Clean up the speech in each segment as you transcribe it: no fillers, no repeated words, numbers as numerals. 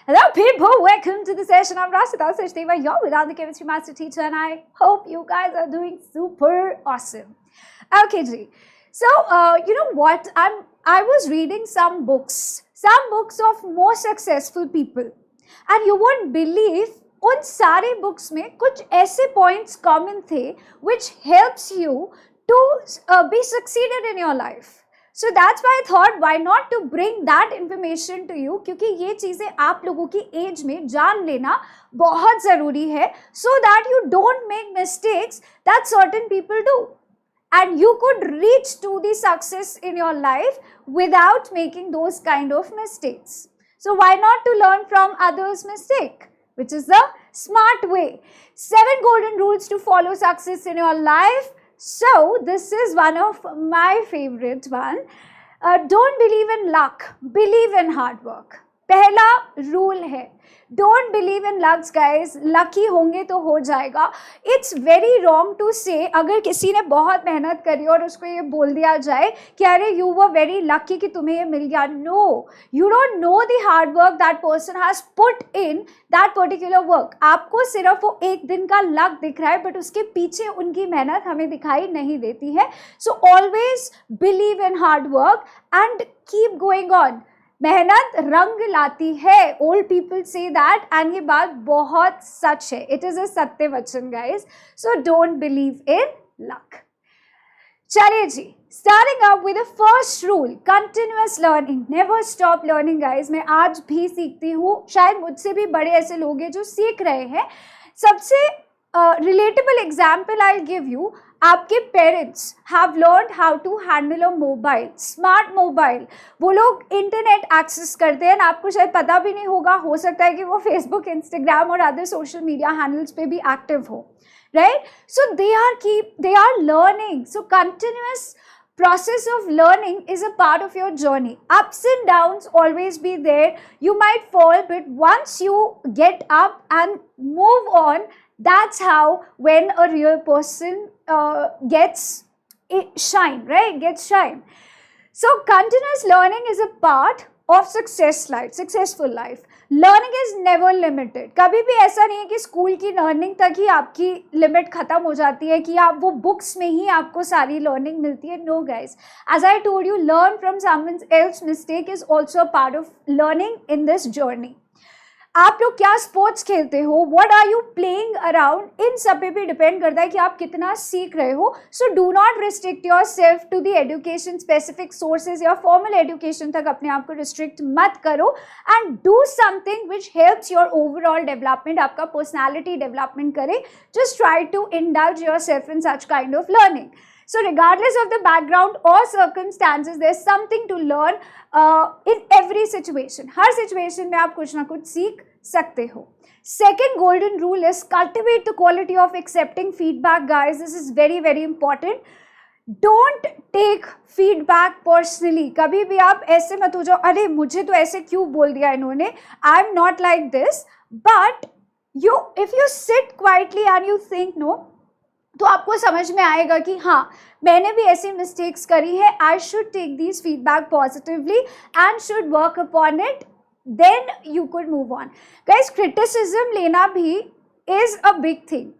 Hello people, welcome to the session. I'm Rasita Sachdeva, your Vedanta Chemistry Master Teacher, and I hope you guys are doing super awesome. Okay, Ji. So, you know what? I was reading some books of more successful people, and you won't believe उन सारे books में कुछ ऐसे points common थे which helps you to be succeeded in your life. So that's why I thought why not to bring that information to you, क्योंकि ये चीजें आप लोगों की एज में जान लेना बहुत जरूरी है, so that you don't make mistakes that certain people do, and you could reach to the success in your life without making those kind of mistakes. So why not to learn from others' mistake, which is the smart way. 7 golden rules to follow success in your life. So this is one of my favorite one. Don't believe in luck, believe in hard work. पहला rule है, don't believe in lux guys, lucky होंगे तो हो जाएगा. It's very wrong to से अगर किसी ने बहुत मेहनत करी और उसको ये बोल दिया जाए कि अरे यू वर वेरी लकी कि तुम्हें ये मिल गया. No, you don't know the hard work that person has put in that particular work. आपको सिर्फ वो एक दिन का लक दिख रहा है, बट उसके पीछे उनकी मेहनत हमें दिखाई नहीं देती है. So always believe in hard work and keep going on. मेहनत रंग लाती है. Old people say that, and ये बात बहुत सच है. इट इज अ सत्य वचन guys. So don't believe in luck. चलिए जी, starting up with the first rule, continuous learning, never stop learning guys. मैं आज भी सीखती हूँ, शायद मुझसे भी बड़े ऐसे लोग हैं जो सीख रहे हैं. सबसे relatable example I give you. आपके parents have learned how to handle a mobile, smart mobile. वो लोग इंटरनेट एक्सेस करते हैं, आपको शायद पता भी नहीं होगा. हो सकता है कि वो फेसबुक, इंस्टाग्राम और अदर सोशल मीडिया हैंडल्स पे भी एक्टिव हो, right? So they are learning. So continuous process of learning is a part of your journey. Ups and downs always be there. You might fall, but once you get up and move on, that's how when a real person gets shine, right? Gets shine. So continuous learning is a part of successful life. Learning is never limited. कभी भी ऐसा नहीं है कि school की learning तक ही आपकी limit खत्म हो जाती है, कि आप वो बुक्स में ही आपको सारी लर्निंग मिलती है. No guys, as I told you, learn from someone else mistake is also a part of learning in this journey. आप लोग क्या स्पोर्ट्स खेलते हो, what are you playing around, इन सब पे भी डिपेंड करता है कि आप कितना सीख रहे हो. So do not restrict yourself to the education specific sources या फॉर्मल एजुकेशन तक अपने आप को रिस्ट्रिक्ट मत करो, and do something which helps your overall development, आपका पर्सनैलिटी डेवलपमेंट करे. Just try to indulge yourself in such kind of learning. So regardless of the background or circumstances, there's something to learn in every situation. Her situation में आप कुछ ना कुछ सीख सकते हो. Second golden rule is cultivate the quality of accepting feedback, guys. This is very very important. Don't take feedback personally. कभी भी आप ऐसे मत हो जाओ, अरे मुझे तो ऐसे क्यों बोल दिया इन्होंने, I am not like this. But if you sit quietly and you think no, तो आपको समझ में आएगा कि हाँ, मैंने भी ऐसी मिस्टेक्स करी है. I should take this feedback positively and should work upon it, then you could move on. Guys, criticism लेना भी is a big thing.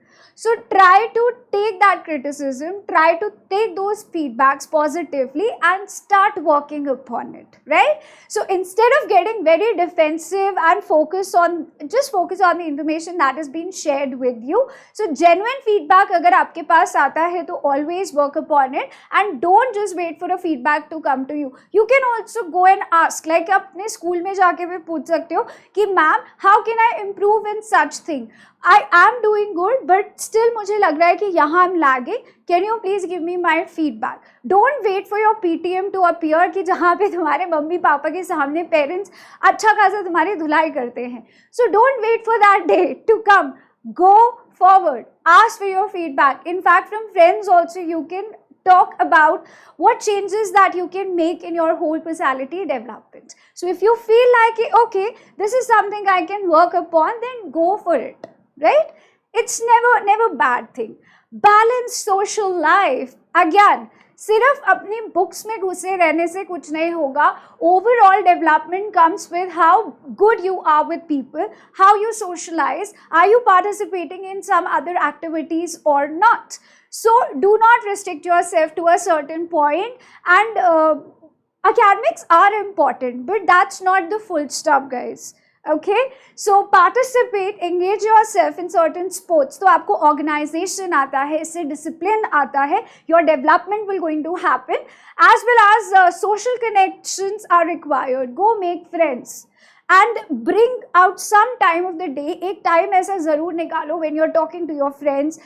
So try to take that criticism, try to take those feedbacks positively and start working upon it, right? So instead of getting very defensive and focus on the information that has been shared with you. So genuine feedback अगर आपके पास आता है तो always work upon it and don't just wait for a feedback to come to you. You can also go and ask, like अपने school में जाके भी पूछ सकते हो कि ma'am, how can I improve in such thing? I am doing good, but still मुझे लग रहा है कि यहाँ I'm lagging. Can you please give me my feedback? Don't wait for your PTM to appear कि जहाँ पे तुम्हारे मम्मी पापा के सामने पेरेंट्स अच्छा खासा तुम्हारी धुलाई करते हैं. So don't wait for that day to come. Go forward. Ask for your feedback. In fact, from friends also you can talk about what changes that you can make in your whole personality development. So if you feel like, okay, this is something I can work upon, then go for it. Right? It's never bad thing. Balance social life. Again, सिर्फ अपनी books में घुसे रहने से कुछ नहीं होगा. Overall development comes with how good you are with people, how you socialize, are you participating in some other activities or not. So do not restrict yourself to a certain point, and academics are important, but that's not the full stop, guys. Okay, so participate, engage yourself in certain sports. तो आपको organization आता है, इससे discipline आता है, your development will going to happen, as well as social connections are required. Go make friends and bring out some time of the day. एक time ऐसा ज़रूर निकालो when you're talking to your friends,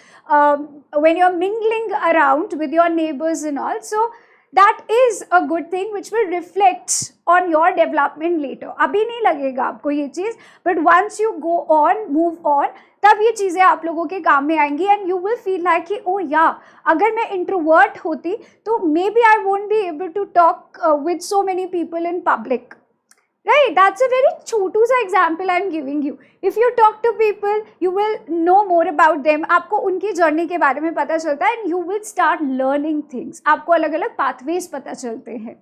when you're mingling around with your neighbors and all. So that is a good thing which will reflect on your development later. अभी नहीं लगेगा आपको ये चीज़, but once you go on, move on, तब ये चीज़ें आप लोगों के काम में आएंगी, and you will feel like कि oh yeah, अगर मैं introvert होती तो maybe I won't be able to talk with so many people in public. Right, that's a very छोटू सा example I'm giving you. If you talk to people, you will know more about them. आपको उनकी journey के बारे में पता चलता है, and you will start learning things. आपको अलग अलग pathways पता चलते हैं.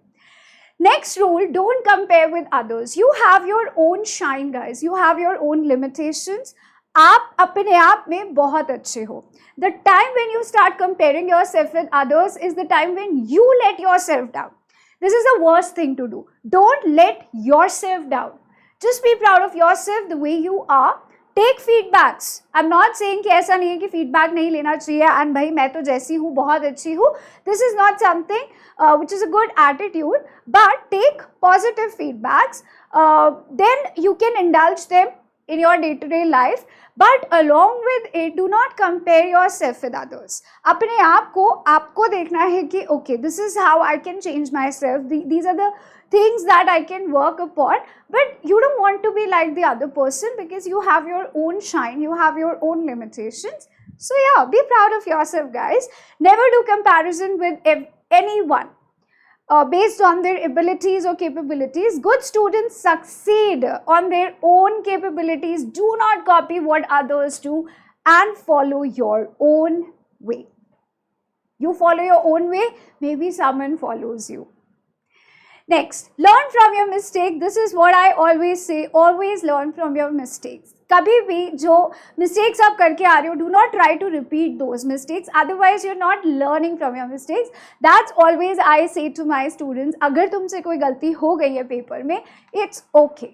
Next rule, don't compare with others. You have your own shine, guys. You have your own limitations. आप अपने आप में बहुत अच्छे हो. The time when you start comparing yourself with others is the time when you let yourself down. This is the worst thing to do. Don't let yourself down. Just be proud of yourself the way you are. Take feedbacks. I'm not saying कि ऐसा नहीं है कि feedback नहीं लेना चाहिए and भाई मैं तो जैसी हूँ बहुत अच्छी हूँ. This is not something which is a good attitude. But take positive feedbacks. Then you can indulge them in your day-to-day life. But along with it, do not compare yourself with others. अपने आप को आपको देखना है कि okay, this is how I can change myself. These are the things that I can work upon. But you don't want to be like the other person because you have your own shine, you have your own limitations. So yeah, be proud of yourself, guys. Never do comparison with anyone. Based on their abilities or capabilities. Good students succeed on their own capabilities. Do not copy what others do and follow your own way. You follow your own way, maybe someone follows you. Next, learn from your mistake. This is what I always say, always learn from your mistakes. कभी भी जो mistakes आप करके आ रहे हो, do not try to repeat those mistakes. Otherwise, you're not learning from your mistakes. That's always I say to my students. अगर तुमसे कोई गलती हो गई है पेपर में, it's okay.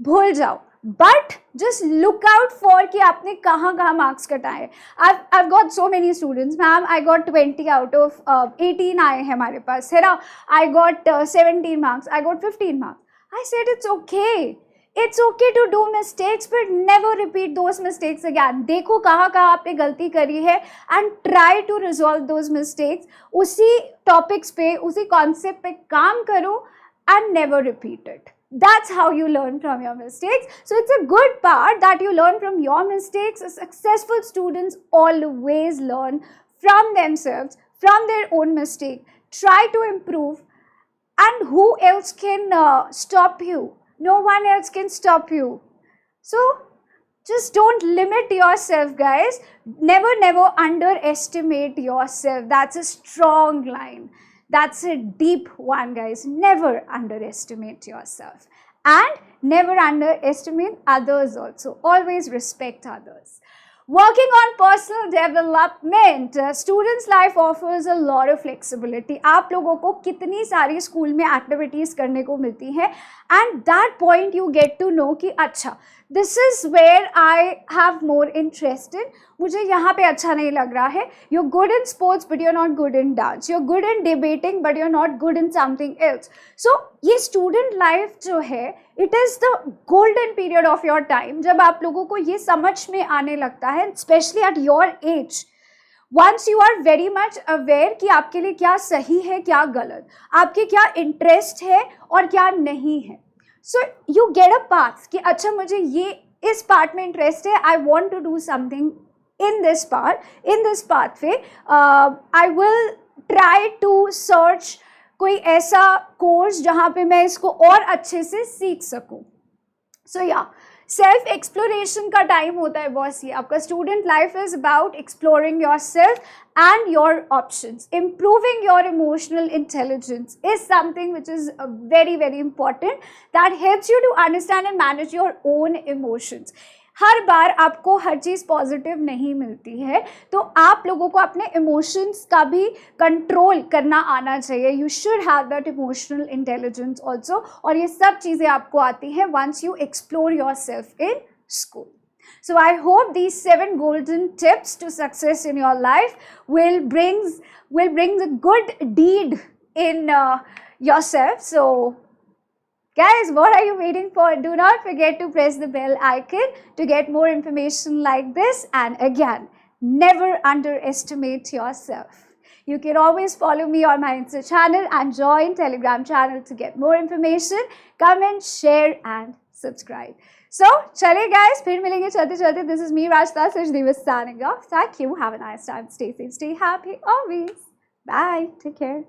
भूल जाओ. But just look out for कि आपने कहाँ marks कटाए. I've got so many students, ma'am. I got 20 out of 18 आए हैं हमारे पास. है ना? I got 17 marks. I got 15 marks. I said it's okay. It's okay to do mistakes, but never repeat those mistakes again. देखो कहाँ आपने गलती करी है and try to resolve those mistakes. उसी topics पे, उसी concept पे काम करो and never repeat it. That's how you learn from your mistakes. So it's a good part that you learn from your mistakes. Successful students always learn from themselves, from their own mistake. Try to improve. And who else can stop you? No one else can stop you. So just don't limit yourself, guys. Never underestimate yourself. That's a strong line. That's a deep one, guys. Never underestimate yourself. And never underestimate others also. Always respect others. Working on personal development. Students' life offers a lot of flexibility. आप लोगों को कितनी सारी school में activities करने को मिलती हैं. And that point you get to know कि अच्छा, this is where I have more interest in. मुझे यहाँ पे अच्छा नहीं लग रहा है. You're good in sports, but you're not good in dance. You're good in debating, but you're not good in something else. So ये student life जो है, it is the golden period of your time. जब आप लोगों को ये समझ में आने लगता है, especially at your age. Once you are very much aware कि आपके लिए क्या सही है, क्या गलत, आपके क्या interest है और क्या नहीं है. So you get a path कि अच्छा मुझे ये इस part में interest है, I want to do something in this part, in this pathway. I will try to search कोई ऐसा कोर्स जहाँ पे मैं इसको और अच्छे से सीख सकूँ. So yeah, सेल्फ एक्सप्लोरेशन का टाइम होता है बॉस। ये आपका student life is about exploring your self and your options. Improving your emotional intelligence is something which is very, very important, that helps you to understand and manage your own emotions. हर बार आपको हर चीज़ positive नहीं मिलती है, तो आप लोगों को अपने emotions का भी कंट्रोल करना आना चाहिए. You should have that emotional intelligence also, और ये सब चीज़ें आपको आती हैं once you explore yourself in school. So I hope these 7 golden tips to success in your life will bring the good deed in yourself. So guys, what are you waiting for? Do not forget to press the bell icon to get more information like this. And again, never underestimate yourself. You can always follow me on my Insta channel and join Telegram channel to get more information. Comment, share and subscribe. So, chaliye guys, फिर मिलेंगे चलते चलते. This is me, Rajta Sachdev, signing off. Thank you. Have a nice time. Stay safe, stay happy always. Bye. Take care.